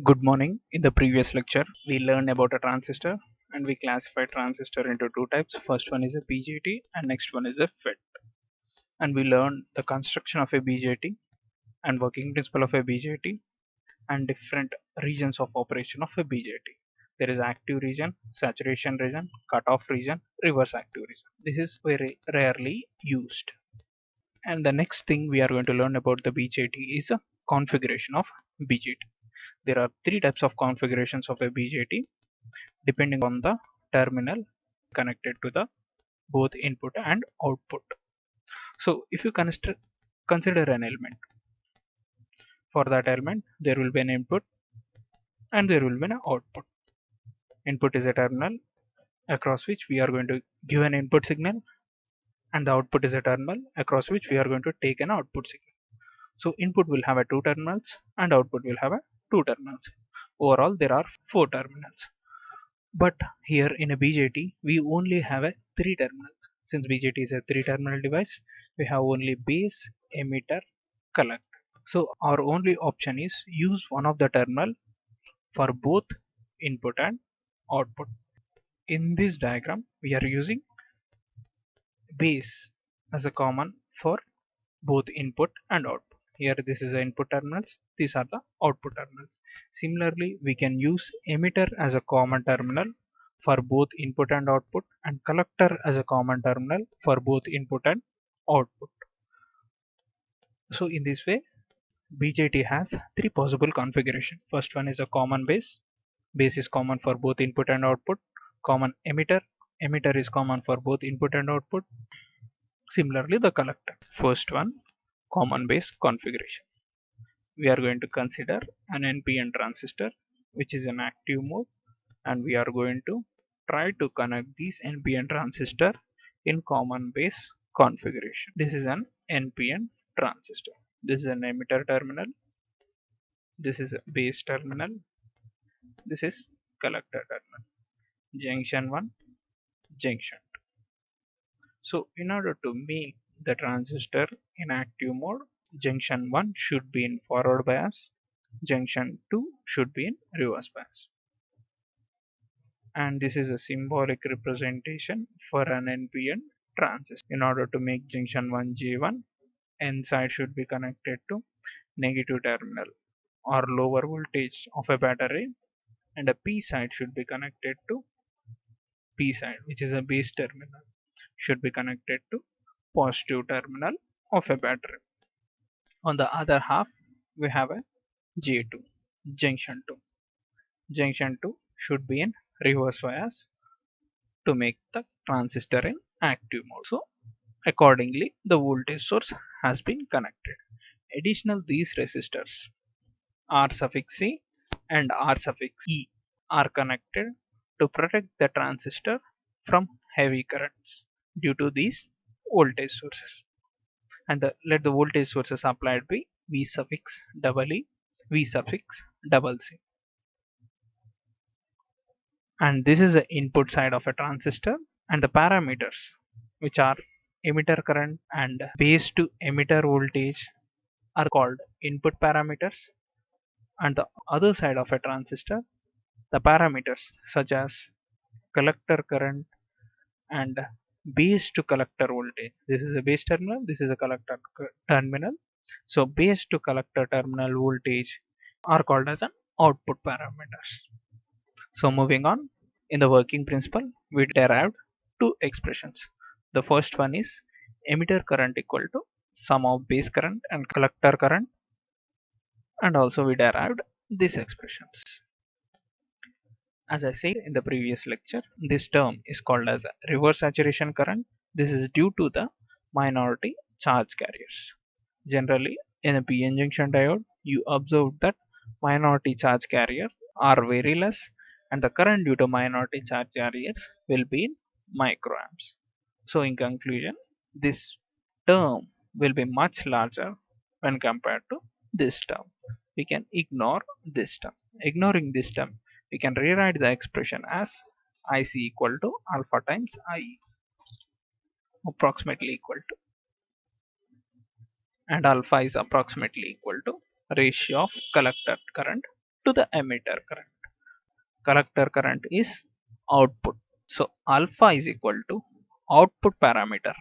Good morning. In the previous lecture, we learned about a transistor and we classified transistor into two types. First one is a BJT and next one is a FET. And we learned the construction of a BJT and working principle of a BJT and different regions of operation of a BJT. There is active region, saturation region, cutoff region, reverse active region. This is very rarely used. And the next thing we are going to learn about the BJT is a configuration of BJT. There are three types of configurations of a BJT depending on the terminal connected to the both input and output. So if you consider an element, for that element there will be an input and there will be an output. Input is a terminal across which we are going to give an input signal, and the output is a terminal across which we are going to take an output signal. So input will have a two terminals and output will have a two terminals. Overall there are four terminals. But here in a BJT, we only have a three terminals. Since BJT is a three terminal device, we have only base, emitter, collector. So our only option is use one of the terminal for both input and output. In this diagram, we are using base as a common for both input and output. Here this is the input terminals, these are the output terminals. Similarly, we can use emitter as a common terminal for both input and output, and collector as a common terminal for both input and output. So in this way, BJT has three possible configuration. First one is a common base. Base is common for both input and output. Common emitter. Emitter is common for both input and output. Similarly, the collector. First one, common base configuration. We are going to consider an NPN transistor which is in active mode, and we are going to try to connect these NPN transistor in common base configuration. This is an NPN transistor. This is an emitter terminal. This is a base terminal. This is collector terminal. Junction 1, junction 2. So in order to make the transistor in active mode, junction 1 should be in forward bias, junction 2 should be in reverse bias. And this is a symbolic representation for an NPN transistor. In order to make junction 1 J1, N side should be connected to negative terminal or lower voltage of a battery, and a P side should be connected to P side, which is a base terminal, should be connected to positive terminal of a battery. On the other half, we have a J2, junction 2. Junction 2 should be in reverse bias to make the transistor in active mode. So accordingly, the voltage source has been connected. Additional, these resistors R suffix C and R suffix E are connected to protect the transistor from heavy currents due to these voltage sources. And let the voltage sources applied be V suffix double E, V suffix double C. And this is the input side of a transistor, and the parameters, which are emitter current and base to emitter voltage, are called input parameters. And the other side of a transistor, the parameters such as collector current and base to collector voltage. This is a base terminal, this is a collector terminal. So base to collector terminal voltage are called as an output parameters. So moving on, in the working principle, we derived two expressions. The first one is emitter current equal to sum of base current and collector current, and also we derived these expressions. As I said in the previous lecture, this term is called as reverse saturation current. This is due to the minority charge carriers. Generally, in a PN junction diode, you observe that minority charge carrier are very less, and the current due to minority charge carriers will be in microamps. So in conclusion, this term will be much larger when compared to this term. We can ignore this term. Ignoring this term, we can rewrite the expression as IC equal to alpha times IE, approximately equal to, and alpha is approximately equal to ratio of collector current to the emitter current. Collector current is output. So alpha is equal to output parameter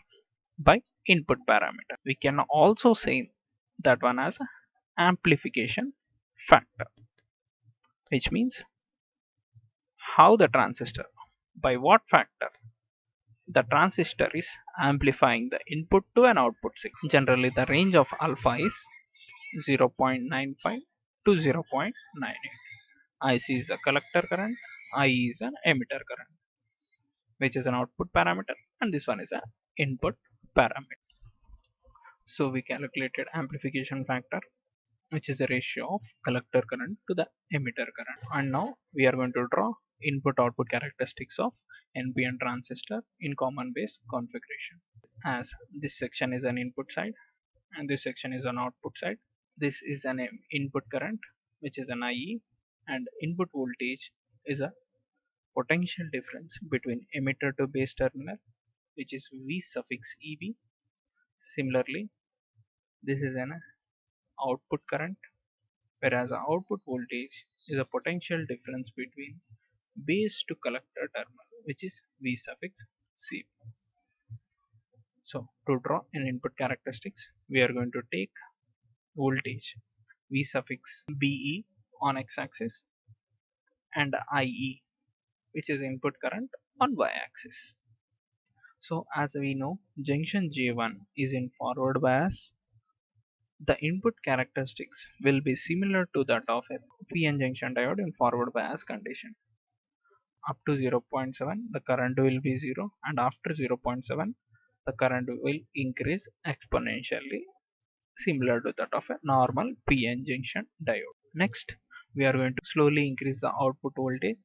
by input parameter. We can also say that one as amplification factor, which means how the transistor, by what factor the transistor is amplifying the input to an output signal. Generally the range of alpha is 0.95 to 0.98. IC is the collector current, IE is an emitter current, which is an output parameter, and this one is an input parameter. So we calculated amplification factor, which is a ratio of collector current to the emitter current. And now we are going to draw input output characteristics of NPN transistor in common base configuration. As this section is an input side and this section is an output side. This is an input current, which is an IE, and input voltage is a potential difference between emitter to base terminal, which is V suffix EB. Similarly, this is an output current, whereas output voltage is a potential difference between base to collector terminal, which is V suffix C. So to draw an input characteristics, we are going to take voltage V suffix BE on x-axis and IE, which is input current, on y-axis. So as we know, junction J1 is in forward bias. The input characteristics will be similar to that of a PN junction diode in forward bias condition. Up to 0.7 the current will be 0, and after 0.7 the current will increase exponentially, similar to that of a normal PN junction diode. Next, we are going to slowly increase the output voltage,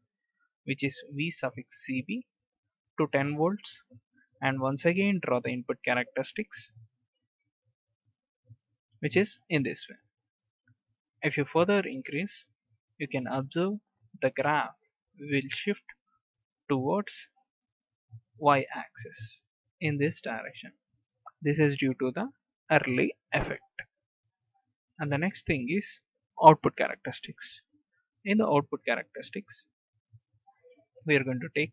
which is V suffix CB, to 10 volts, and once again draw the input characteristics, which is in this way. If you further increase, you can observe the graph will shift towards y-axis in this direction. This is due to the early effect. And the next thing is output characteristics. In the output characteristics, we are going to take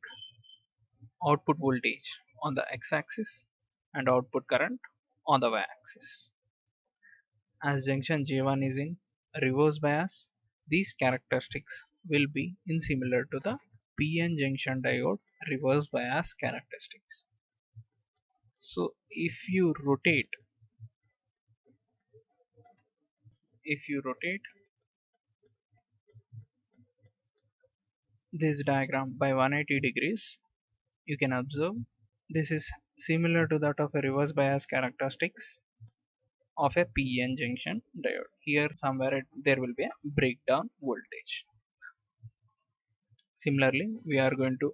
output voltage on the x-axis and output current on the y-axis. As junction J1 is in reverse bias, these characteristics will be similar to the PN junction diode reverse bias characteristics. So if you rotate this diagram by 180 degrees, you can observe this is similar to that of a reverse bias characteristics of a PN junction diode. Here somewhere there will be a breakdown voltage. Similarly, we are going to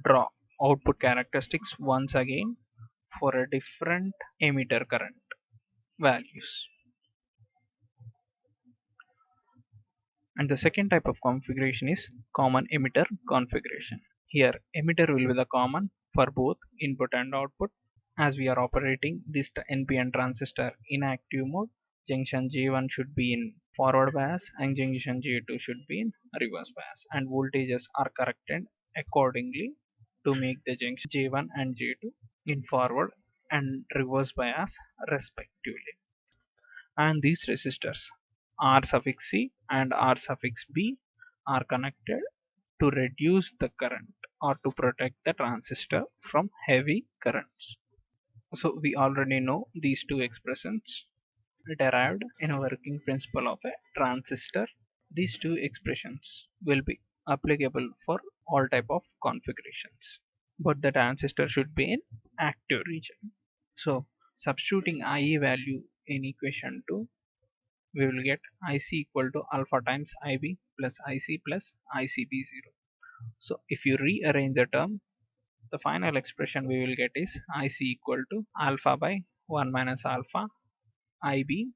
draw output characteristics once again for a different emitter current values. And the second type of configuration is common emitter configuration. Here emitter will be the common for both input and output. As we are operating this NPN transistor in active mode, junction J1 should be in forward bias and junction J2 should be in reverse bias, and voltages are corrected accordingly to make the junction J1 and J2 in forward and reverse bias respectively. And these resistors R suffix C and R suffix B are connected to reduce the current or to protect the transistor from heavy currents. So we already know these two expressions derived in a working principle of a transistor. These two expressions will be applicable for all type of configurations, but the transistor should be in active region. So substituting IE value in equation 2, we will get IC equal to alpha times IB plus IC plus ICB0. So if you rearrange the term, the final expression we will get is IC equal to alpha by 1 minus alpha IB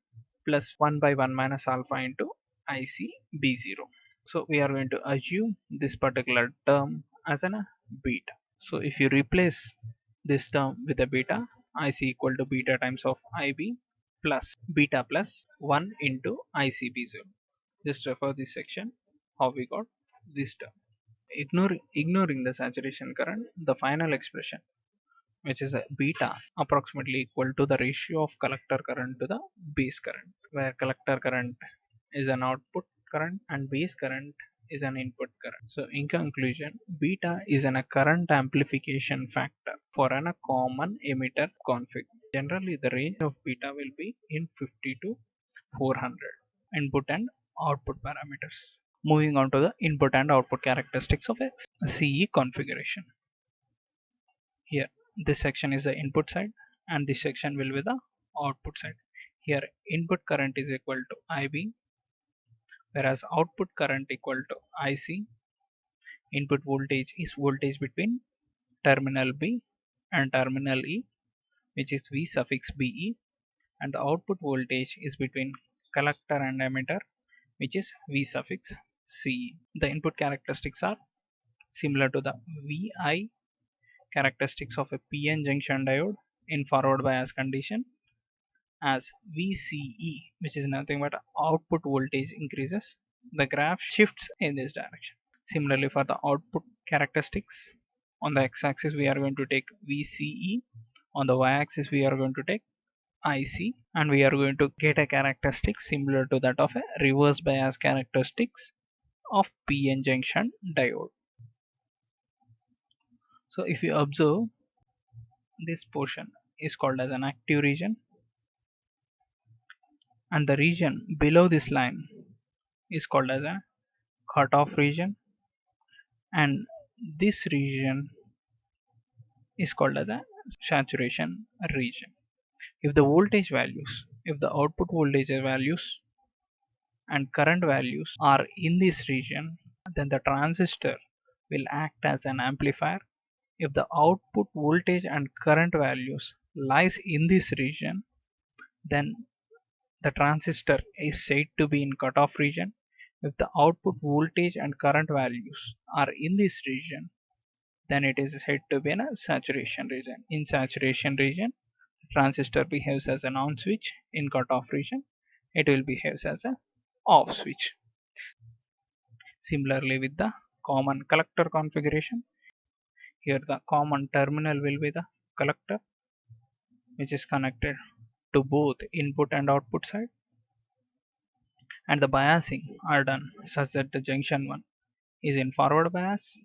plus 1 by 1 minus alpha into IC B0. So we are going to assume this particular term as a beta. So if you replace this term with a beta, IC equal to beta times of IB plus beta plus 1 into IC B0. Just refer this section. how we got this term. Ignoring the saturation current, the final expression, which is a beta, approximately equal to the ratio of collector current to the base current, where collector current is an output current and base current is an input current. So in conclusion, beta is a current amplification factor for a common emitter config. Generally, the range of beta will be in 50 to 400 input and output parameters. Moving on to the input and output characteristics of a CE configuration. Here, this section is the input side and this section will be the output side. Here, input current is equal to IB, whereas output current equal to IC. Input voltage is voltage between terminal B and terminal E, which is V suffix BE, and the output voltage is between collector and emitter, which is V suffix CE. The input characteristics are similar to the VI characteristics of a PN junction diode in forward bias condition, as VCE, which is nothing but output voltage increases, the graph shifts in this direction. Similarly, for the output characteristics, on the x-axis we are going to take VCE, on the y-axis we are going to take IC, and we are going to get a characteristic similar to that of a reverse bias characteristics of PN junction diode. So if you observe, this portion is called as an active region, and the region below this line is called as a cutoff region, and this region is called as a saturation region. If the voltage values, if the output voltage values and current values are in this region, then the transistor will act as an amplifier. If the output voltage and current values lies in this region, then the transistor is said to be in cutoff region. If the output voltage and current values are in this region, then it is said to be in a saturation region. In saturation region, the transistor behaves as an on switch. In cutoff region, it will behave as a off switch. Similarly with the common collector configuration, here the common terminal will be the collector, which is connected to both input and output side, and the biasing are done such that the junction 1 is in forward bias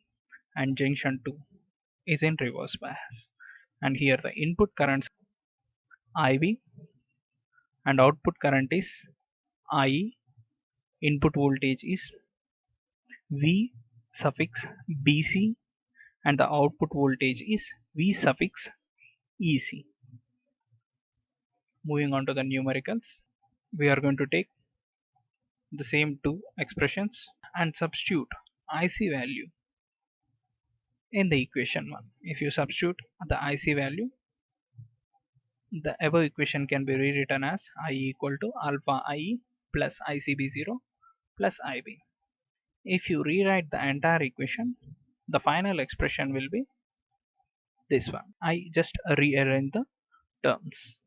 and junction 2 is in reverse bias. And here the input currents IB and output current is IE. Input voltage is V suffix BC and the output voltage is V suffix EC. Moving on to the numericals, we are going to take the same two expressions and substitute IC value in the equation 1. If you substitute the IC value, the above equation can be rewritten as I equal to alpha IE plus ICB0 plus IB. If you rewrite the entire equation, the final expression will be this one. I just rearrange the terms.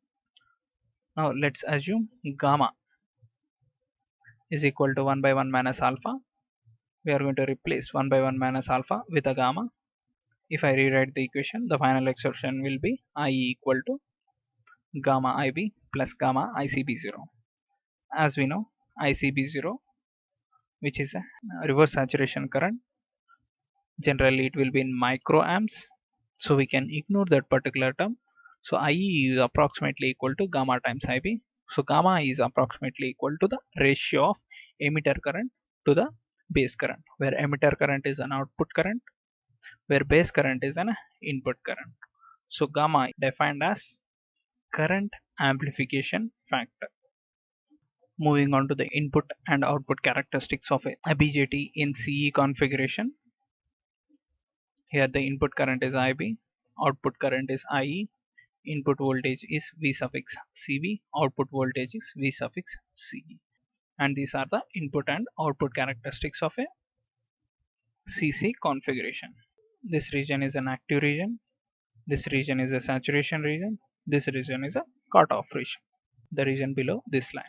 Now let's assume gamma is equal to 1 by 1 minus alpha. We are going to replace 1 by 1 minus alpha with a gamma. If I rewrite the equation, the final expression will be I equal to gamma IB plus gamma ICB0. As we know, ICB0, which is a reverse saturation current, generally it will be in microamps, so we can ignore that particular term. So IE is approximately equal to gamma times IB. So gamma is approximately equal to the ratio of emitter current to the base current, where emitter current is an output current, where base current is an input current. So gamma defined as current amplification factor. Moving on to the input and output characteristics of a BJT in CE configuration. Here the input current is IB, output current is IE, input voltage is V suffix CB, output voltage is V suffix CE. And these are the input and output characteristics of a CC configuration. This region is an active region, this region is a saturation region, this region is a cutoff region, the region below this line.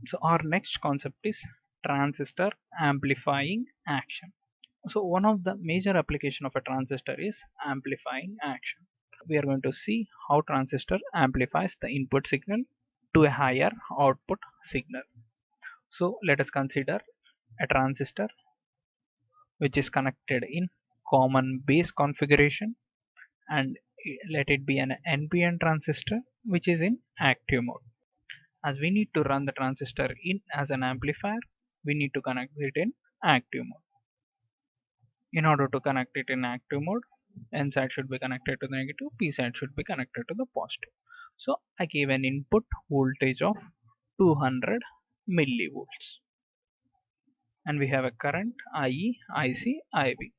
So our next concept is transistor amplifying action. So one of the major application of a transistor is amplifying action. We are going to see how transistor amplifies the input signal to a higher output signal. So let us consider a transistor which is connected in common base configuration, and let it be an NPN transistor which is in active mode. As we need to run the transistor in as an amplifier, we need to connect it in active mode. In order to connect it in active mode, N side should be connected to the negative, P side should be connected to the positive. So I gave an input voltage of 200 millivolts, and we have a current IE, IC, IB.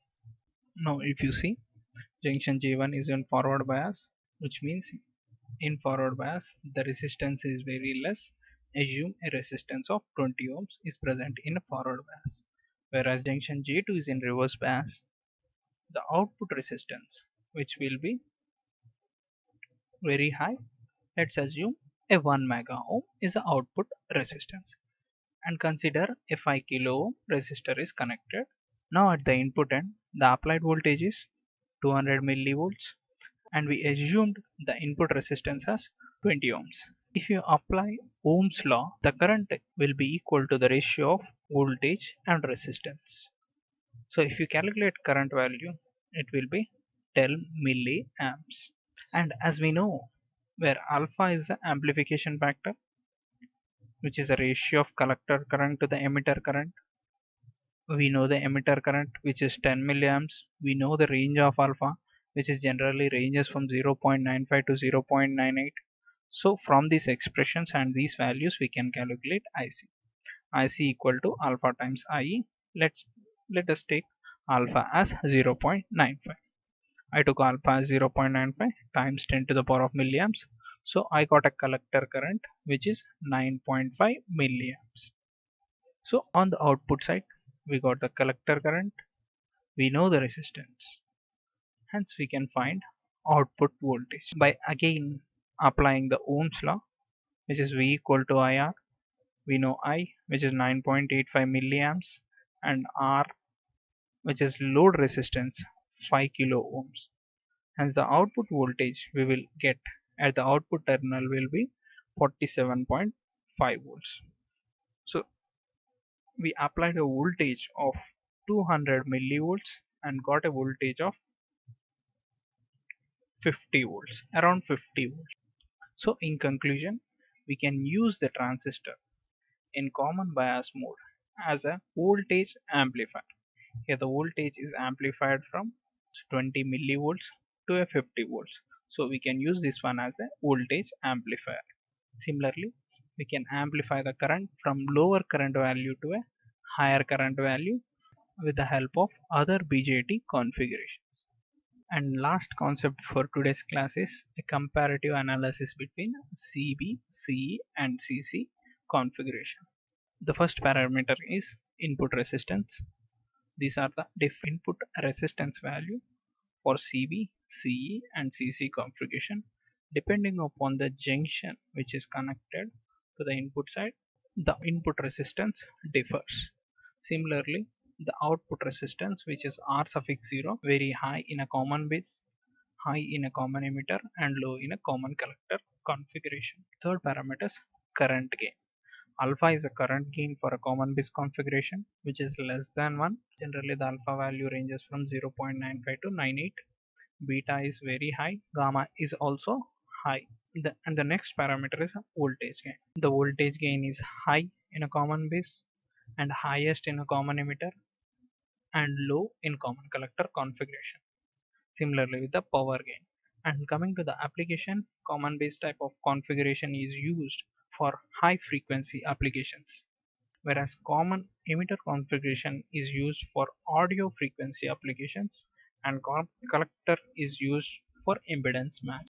Now if you see, junction J1 is in forward bias, which means in forward bias the resistance is very less. Assume a resistance of 20 ohms is present in forward bias, whereas junction J2 is in reverse bias. The output resistance, which will be very high, let's assume a 1 mega ohm is the output resistance, and consider a 5 kilo ohm resistor is connected. Now at the input end, the applied voltage is 200 millivolts, and we assumed the input resistance as 20 ohms. If you apply Ohm's law, the current will be equal to the ratio of voltage and resistance. So if you calculate current value, it will be 10 milliamps. And as we know, where alpha is the amplification factor, which is the ratio of collector current to the emitter current, we know the emitter current, which is 10 milliamps. We know the range of alpha, which is generally ranges from 0.95 to 0.98. So from these expressions and these values, we can calculate IC. IC equal to alpha times IE. Let us take alpha as 0.95. I took alpha as 0.95 times 10 to the power of milliamps. So I got a collector current which is 9.5 milliamps. So on the output side, we got the collector current, we know the resistance. Hence we can find output voltage by again applying the Ohm's law, which is V equal to IR. We know I, which is 9.85 milliamps, and R, which is load resistance 5 kilo ohms. Hence the output voltage we will get at the output terminal will be 47.5 volts. So we applied a voltage of 200 millivolts and got a voltage of 50 volts, around 50 volts. So in conclusion, we can use the transistor in common bias mode as a voltage amplifier. Here the voltage is amplified from 20 millivolts to a 50 volts. So we can use this one as a voltage amplifier. Similarly, we can amplify the current from lower current value to a higher current value with the help of other BJT configurations. And last concept for today's class is a comparative analysis between CB, CE and CC configuration. The first parameter is input resistance. These are the input resistance value for CB, CE and CC configuration. Depending upon the junction which is connected to the input side, the input resistance differs. Similarly, the output resistance, which is R suffix 0, very high in a common base, high in a common emitter and low in a common collector configuration. Third parameter is current gain. Alpha is a current gain for a common base configuration which is less than 1. Generally the alpha value ranges from 0.95 to 98. Beta is very high. Gamma is also high. And the next parameter is voltage gain. The voltage gain is high in a common base and highest in a common emitter and low in common collector configuration. Similarly with the power gain. And coming to the application, common base type of configuration is used for high frequency applications, whereas common emitter configuration is used for audio frequency applications and collector is used for impedance match.